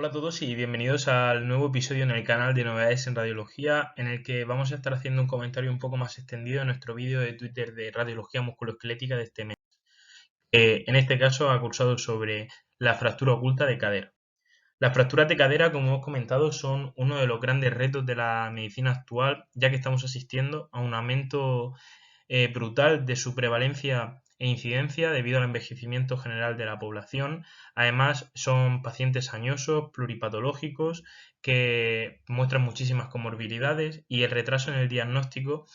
Hola a todos y bienvenidos al nuevo episodio en el canal de Novedades en Radiología, en el que vamos a estar haciendo un comentario un poco más extendido en nuestro vídeo de Twitter de Radiología Musculoesquelética de este mes. En este caso ha cursado sobre la fractura oculta de cadera. Las fracturas de cadera, como hemos comentado, son uno de los grandes retos de la medicina actual, ya que estamos asistiendo a un aumento brutal de su prevalencia e incidencia debido al envejecimiento general de la población. Además, son pacientes añosos, pluripatológicos, que muestran muchísimas comorbilidades y el retraso en el diagnóstico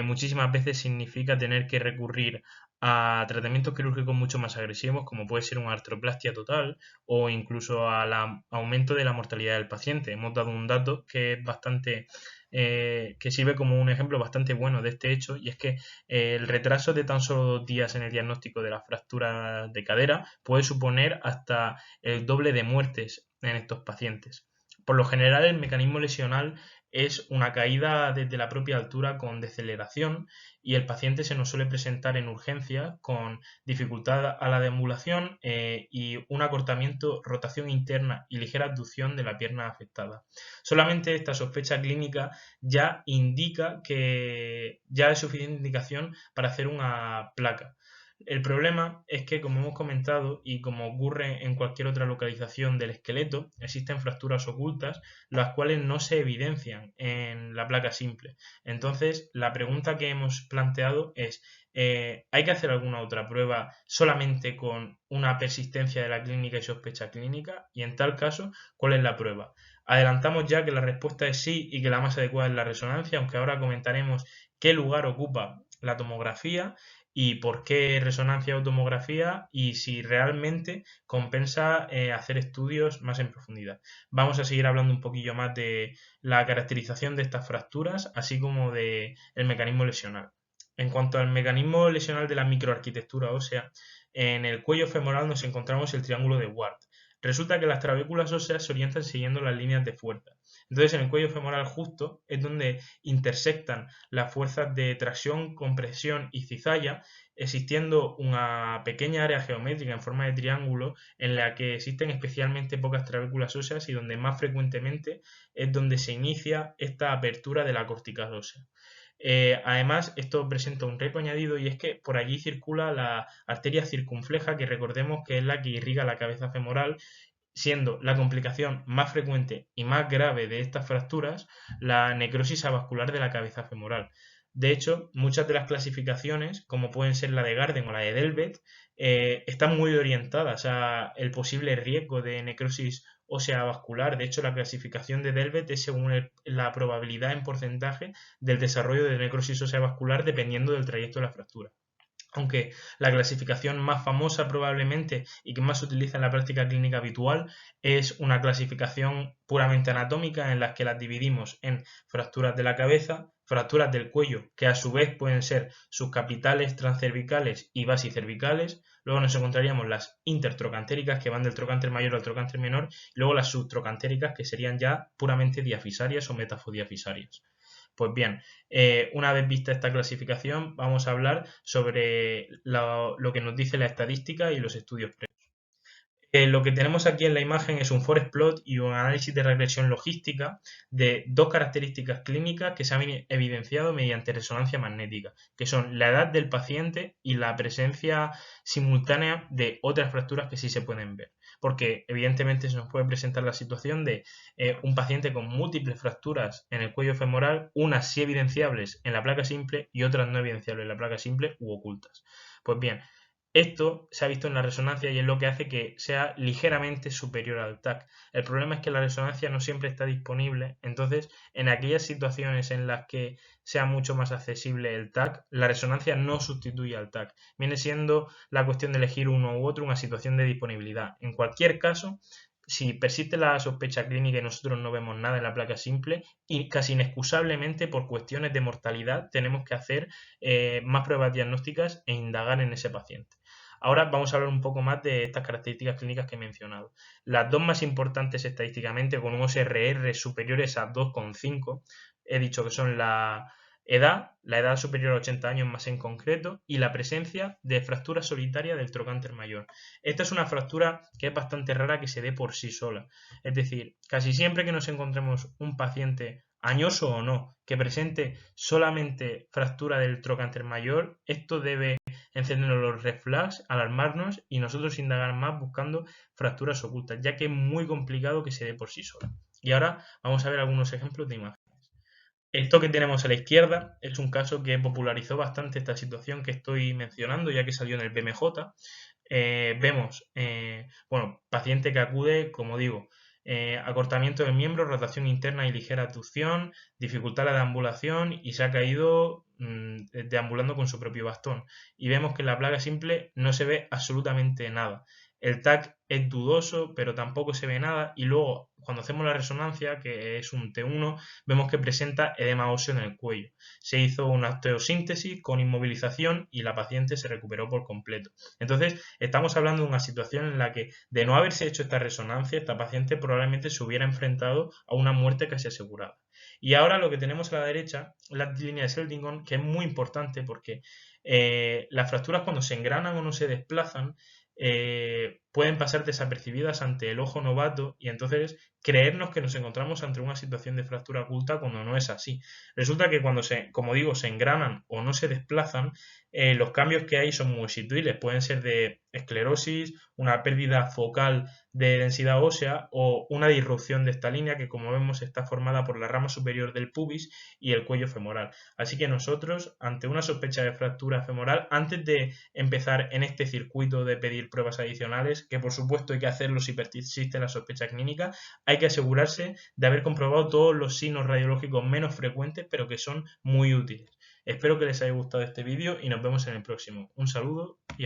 muchísimas veces significa tener que recurrir a tratamientos quirúrgicos mucho más agresivos, como puede ser una artroplastia total o incluso al aumento de la mortalidad del paciente. Hemos dado un dato que es bastante que sirve como un ejemplo bastante bueno de este hecho, y es que el retraso de tan solo 2 días en el diagnóstico de las fracturas de cadera puede suponer hasta el doble de muertes en estos pacientes. Por lo general, el mecanismo lesional es una caída desde la propia altura con deceleración, y el paciente se nos suele presentar en urgencia con dificultad a la deambulación y un acortamiento, rotación interna y ligera abducción de la pierna afectada. Solamente esta sospecha clínica ya indica que ya es suficiente indicación para hacer una placa. El problema es que, como hemos comentado, y como ocurre en cualquier otra localización del esqueleto, existen fracturas ocultas, las cuales no se evidencian en la placa simple. Entonces, la pregunta que hemos planteado es, ¿hay que hacer alguna otra prueba solamente con una persistencia de la clínica y sospecha clínica? Y en tal caso, ¿cuál es la prueba? Adelantamos ya que la respuesta es sí y que la más adecuada es la resonancia, aunque ahora comentaremos qué lugar ocupa la tomografía y por qué resonancia o tomografía, y si realmente compensa hacer estudios más en profundidad. Vamos a seguir hablando un poquillo más de la caracterización de estas fracturas, así como de el mecanismo lesional. En cuanto al mecanismo lesional de la microarquitectura ósea, en el cuello femoral nos encontramos el triángulo de Ward. Resulta que las trabéculas óseas se orientan siguiendo las líneas de fuerza. Entonces, en el cuello femoral justo es donde intersectan las fuerzas de tracción, compresión y cizalla, existiendo una pequeña área geométrica en forma de triángulo en la que existen especialmente pocas trabéculas óseas y donde más frecuentemente es donde se inicia esta apertura de la corticad ósea. Además, esto presenta un reto añadido, y es que por allí circula la arteria circunfleja, que recordemos que es la que irriga la cabeza femoral, siendo la complicación más frecuente y más grave de estas fracturas la necrosis avascular de la cabeza femoral. De hecho, muchas de las clasificaciones, como pueden ser la de Garden o la de Delvet, están muy orientadas al posible riesgo de necrosis ósea vascular. De hecho, la clasificación de Delvet es según la probabilidad en porcentaje del desarrollo de necrosis ósea vascular dependiendo del trayecto de la fractura. Aunque la clasificación más famosa probablemente y que más se utiliza en la práctica clínica habitual es una clasificación puramente anatómica, en la que las dividimos en fracturas de la cabeza, fracturas del cuello, que a su vez pueden ser subcapitales, transcervicales y basicervicales. Luego nos encontraríamos las intertrocantéricas, que van del trocánter mayor al trocánter menor, y luego las subtrocantéricas, que serían ya puramente diafisarias o metafodiafisarias. Pues bien, una vez vista esta clasificación, vamos a hablar sobre lo que nos dice la estadística y los estudios previos. Lo que tenemos aquí en la imagen es un forest plot y un análisis de regresión logística de dos características clínicas que se han evidenciado mediante resonancia magnética, que son la edad del paciente y la presencia simultánea de otras fracturas que sí se pueden ver. Porque evidentemente se nos puede presentar la situación de un paciente con múltiples fracturas en el cuello femoral, unas sí evidenciables en la placa simple y otras no evidenciables en la placa simple u ocultas. Pues bien, esto se ha visto en la resonancia y es lo que hace que sea ligeramente superior al TAC. El problema es que la resonancia no siempre está disponible, entonces en aquellas situaciones en las que sea mucho más accesible el TAC, la resonancia no sustituye al TAC. Viene siendo la cuestión de elegir uno u otro una situación de disponibilidad. En cualquier caso, si persiste la sospecha clínica y nosotros no vemos nada en la placa simple, y casi inexcusablemente por cuestiones de mortalidad tenemos que hacer más pruebas diagnósticas e indagar en ese paciente. Ahora vamos a hablar un poco más de estas características clínicas que he mencionado. Las dos más importantes estadísticamente, con unos RR superiores a 2,5, he dicho que son edad, la edad superior a 80 años más en concreto, y la presencia de fractura solitaria del trocánter mayor. Esta es una fractura que es bastante rara que se dé por sí sola. Es decir, casi siempre que nos encontremos un paciente añoso o no, que presente solamente fractura del trocánter mayor, esto debe encendernos los red flags, alarmarnos y nosotros indagar más buscando fracturas ocultas, ya que es muy complicado que se dé por sí sola. Y ahora vamos a ver algunos ejemplos de imágenes. Esto que tenemos a la izquierda es un caso que popularizó bastante esta situación que estoy mencionando, ya que salió en el BMJ. Vemos, bueno, paciente que acude, como digo, acortamiento del miembro, rotación interna y ligera abducción, dificultad la deambulación y se ha caído deambulando con su propio bastón. Y vemos que en la placa simple no se ve absolutamente nada. El TAC es dudoso, pero tampoco se ve nada. Y luego, cuando hacemos la resonancia, que es un T1, vemos que presenta edema óseo en el cuello. Se hizo una osteosíntesis con inmovilización y la paciente se recuperó por completo. Entonces, estamos hablando de una situación en la que, de no haberse hecho esta resonancia, esta paciente probablemente se hubiera enfrentado a una muerte casi asegurada. Y ahora lo que tenemos a la derecha es la línea de Seldingon, que es muy importante porque las fracturas cuando se engranan o no se desplazan, pueden pasar desapercibidas ante el ojo novato y entonces creernos que nos encontramos ante una situación de fractura oculta cuando no es así. Resulta que cuando como digo, se engranan o no se desplazan, los cambios que hay son muy sutiles. Pueden ser de esclerosis, una pérdida focal de densidad ósea o una disrupción de esta línea que, como vemos, está formada por la rama superior del pubis y el cuello femoral. Así que nosotros, ante una sospecha de fractura femoral, antes de empezar en este circuito de pedir pruebas adicionales, que por supuesto hay que hacerlo si persiste la sospecha clínica, hay que asegurarse de haber comprobado todos los signos radiológicos menos frecuentes, pero que son muy útiles. Espero que les haya gustado este vídeo y nos vemos en el próximo. Un saludo y